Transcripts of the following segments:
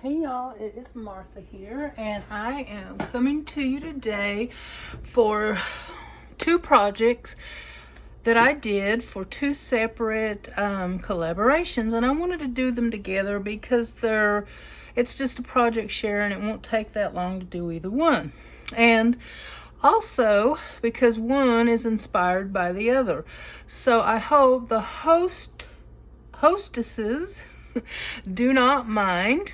Hey y'all, it is Martha here, and I am coming to you today for two projects that I did for two separate collaborations, and I wanted to do them together because it's just a project share and it won't take that long to do either one. And also because one is inspired by the other. So I hope the hostesses do not mind.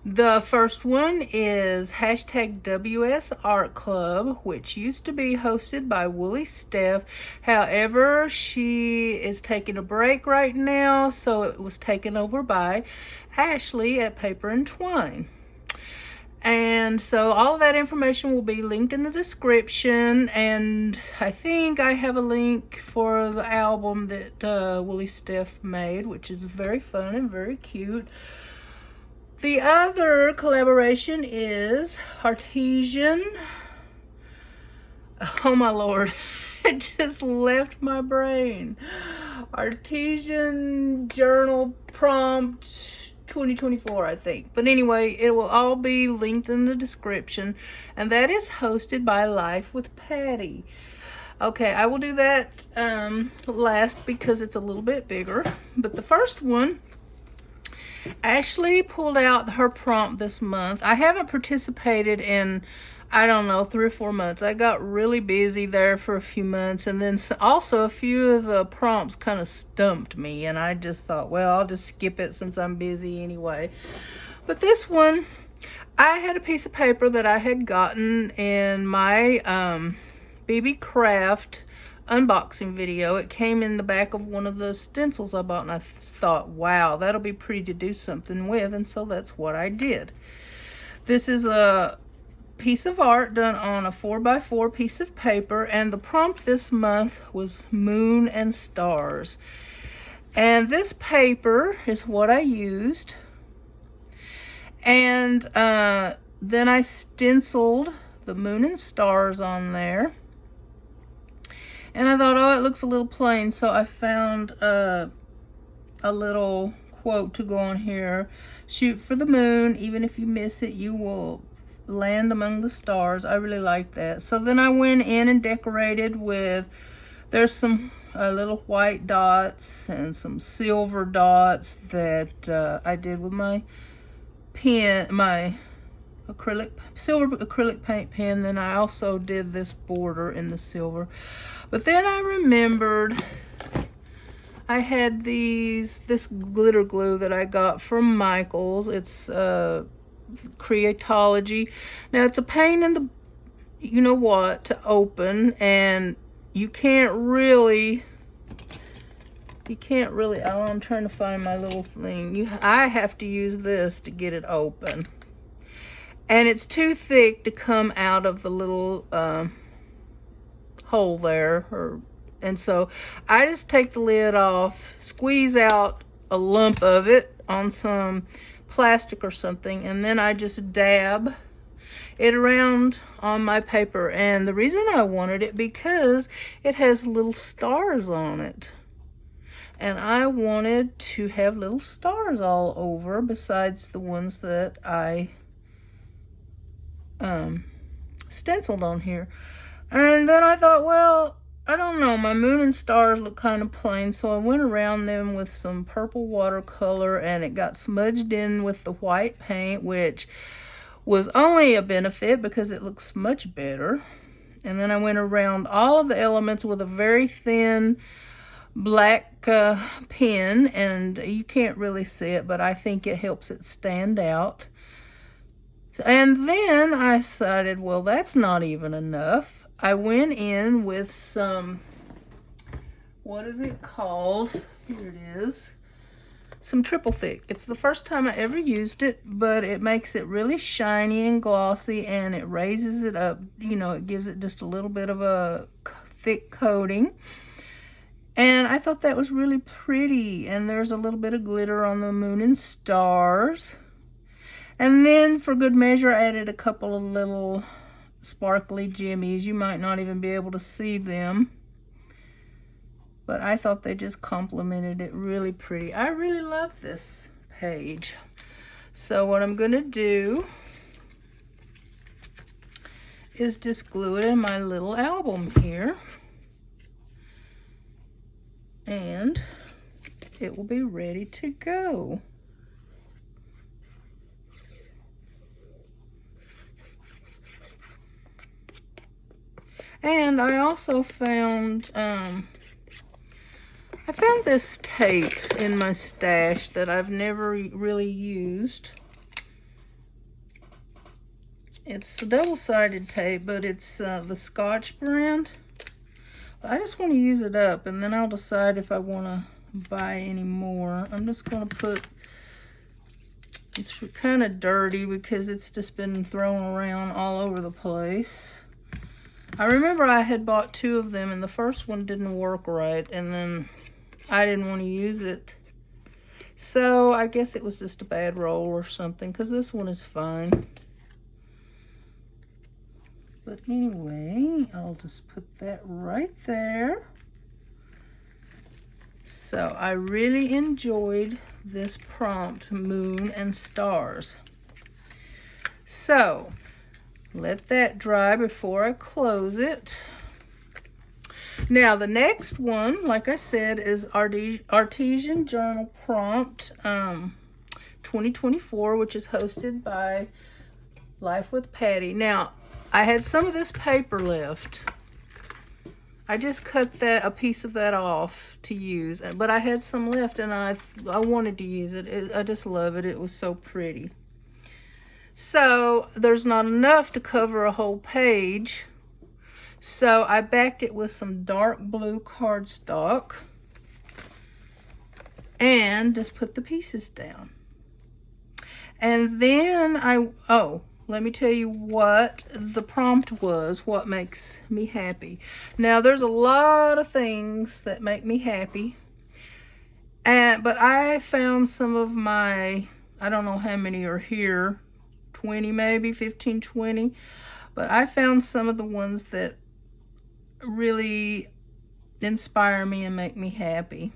The first one is hashtag WS Art Club, which used to be hosted by Woolly Steph. However, she is taking a break right now, so it was taken over by Ashley at Paper and Twine. And so all of that information will be linked in the description, and I think I have a link for the album that Woolly Steph made, which is very fun and very cute. The other collaboration is Artesian. Oh my Lord, it just left my brain. Artesian Journal Prompt 2024, I think. But anyway, it will all be linked in the description, and that is hosted by Life with Patti. Okay, I will do that last because it's a little bit bigger. But the first one, Ashley pulled out her prompt this month. I haven't participated in, I don't know, 3 or 4 months. I got really busy there for a few months, and then also a few of the prompts kind of stumped me, and I just thought, well, I'll just skip it since I'm busy anyway. But this one, I had a piece of paper that I had gotten in my BB Craft unboxing video. It came in the back of one of the stencils I bought, and I thought, wow, that'll be pretty to do something with, and so that's what I did. This is a piece of art done on a 4x4 piece of paper, and the prompt this month was Moon and Stars. And this paper is what I used, and then I stenciled the moon and stars on there. And I thought, oh, it looks a little plain, so I found a little quote to go on here. Shoot for the moon, even if you miss it, you will land among the stars. I really like that. So then I went in and decorated with, there's some little white dots and some silver dots that I did with my pen, my silver acrylic paint pen. Then I also did this border in the silver. But then I remembered I had this glitter glue that I got from Michael's. It's Creatology. Now it's a pain in the you know what to open, and you can't really oh, I'm trying to find my little thing. I have to use this to get it open, and it's too thick to come out of the little hole there, and so I just take the lid off, squeeze out a lump of it on some plastic or something, and then I just dab it around on my paper. And the reason I wanted it, because it has little stars on it, and I wanted to have little stars all over besides the ones that I stenciled on here. And then I thought, well, I don't know, my moon and stars look kind of plain, so I went around them with some purple watercolor, and it got smudged in with the white paint, which was only a benefit because it looks much better. And then I went around all of the elements with a very thin black pen, and you can't really see it, but I think it helps it stand out. And then I decided, well, that's not even enough. I went in with some, what is it called? Here it is. Some triple thick. It's the first time I ever used it, but it makes it really shiny and glossy, and it raises it up. You know, it gives it just a little bit of a thick coating. And I thought that was really pretty. And there's a little bit of glitter on the moon and stars. And then for good measure, I added a couple of little sparkly jimmies. You might not even be able to see them, but I thought they just complemented it really pretty. I really love this page. So what I'm going to do is just glue it in my little album here. And it will be ready to go. And I also found, I found this tape in my stash that I've never really used. It's a double-sided tape, but it's the Scotch brand. I just want to use it up, and then I'll decide if I want to buy any more. I'm just going to put, it's kind of dirty because it's just been thrown around all over the place. I remember I had bought 2 of them, and the first one didn't work right, and then I didn't want to use it. So I guess it was just a bad roll or something, because this one is fine. But anyway, I'll just put that right there. So I really enjoyed this prompt, Moon and Stars. So let that dry before I close it. Now the next one, like I said, is Artesian Journal Prompt 2024, which is hosted by Life with Patti. Now, I had some of this paper left. I just cut a piece of that off to use, but I had some left, and I wanted to use it. I just love it. It was so pretty. So there's not enough to cover a whole page, so I backed it with some dark blue cardstock and just put the pieces down. And then let me tell you what the prompt was, what makes me happy. Now, there's a lot of things that make me happy, but I found some of my, I don't know how many are here, 20 maybe, 15, 20, but I found some of the ones that really inspire me and make me happy.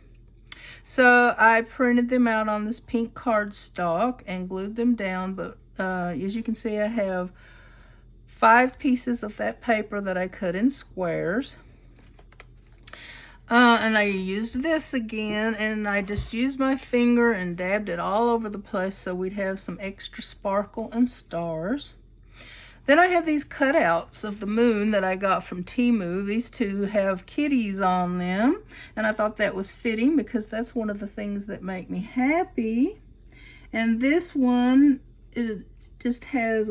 So I printed them out on this pink cardstock and glued them down, but as you can see, I have 5 pieces of that paper that I cut in squares. And I used this again, and I just used my finger and dabbed it all over the place so we'd have some extra sparkle and stars. Then I had these cutouts of the moon that I got from Temu. These 2 have kitties on them, and I thought that was fitting because that's one of the things that make me happy. And this one, it just has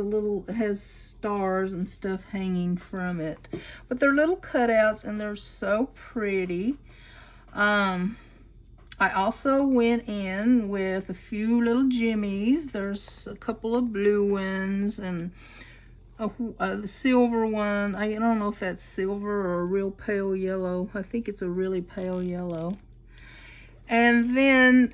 has stars and stuff hanging from it. But they're little cutouts, and they're so pretty. I also went in with a few little jimmies. There's a couple of blue ones and the silver one. I don't know if that's silver or a real pale yellow. I think it's a really pale yellow. And then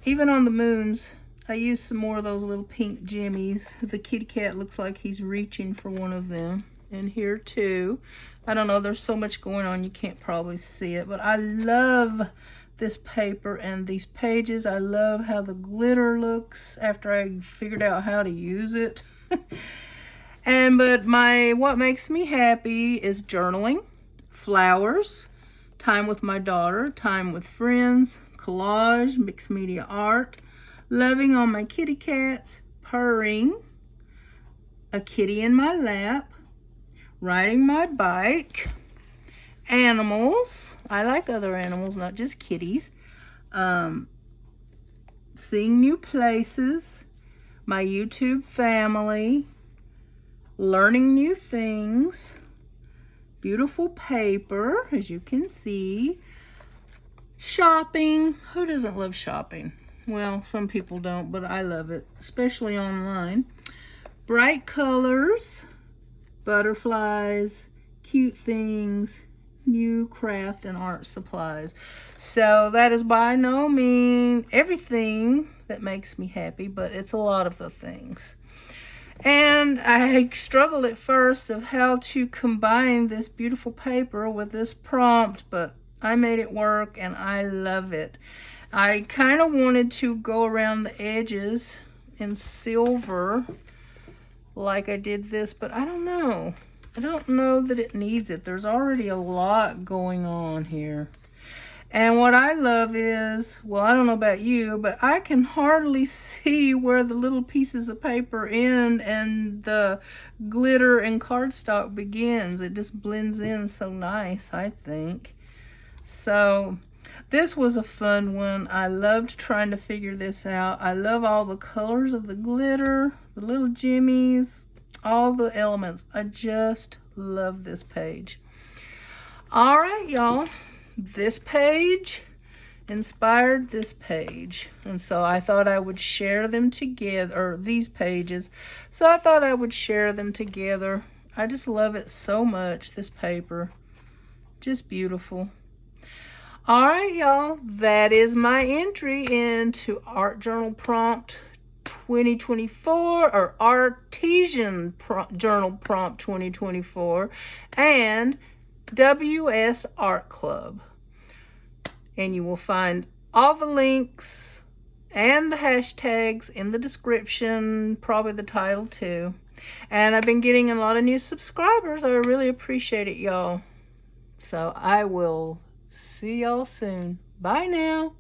even on the moons, I used some more of those little pink jimmies. The kitty cat looks like he's reaching for one of them. And here too. I don't know, there's so much going on you can't probably see it, but I love this paper and these pages. I love how the glitter looks after I figured out how to use it. But what makes me happy is journaling, flowers, time with my daughter, time with friends, collage, mixed media art, loving on my kitty cats, purring, a kitty in my lap, riding my bike, animals. I like other animals, not just kitties. Seeing new places, my YouTube family, learning new things, beautiful paper, as you can see, shopping. Who doesn't love shopping? Well, some people don't, but I love it, especially online. Bright colors, butterflies, cute things, new craft and art supplies. So that is by no means everything that makes me happy, but it's a lot of the things. And I struggled at first of how to combine this beautiful paper with this prompt, but I made it work and I love it. I kind of wanted to go around the edges in silver like I did this, but I don't know. I don't know that it needs it. There's already a lot going on here. And what I love is, well, I don't know about you, but I can hardly see where the little pieces of paper end and the glitter and cardstock begins. It just blends in so nice, I think. So this was a fun one. I loved trying to figure this out. I love all the colors of the glitter, the little jimmies, all the elements. I just love this page. All right, y'all. This page inspired this page, and so I thought I would share them together, or these pages, so I thought I would share them together. I just love it so much, this paper. Just beautiful. All right, y'all, that is my entry into Art Journal Prompt 2024, or Artesian Journal Prompt 2024, and WS Art Club. And you will find all the links and the hashtags in the description, probably the title too. And I've been getting a lot of new subscribers. I really appreciate it, y'all. So I will see y'all soon. Bye now.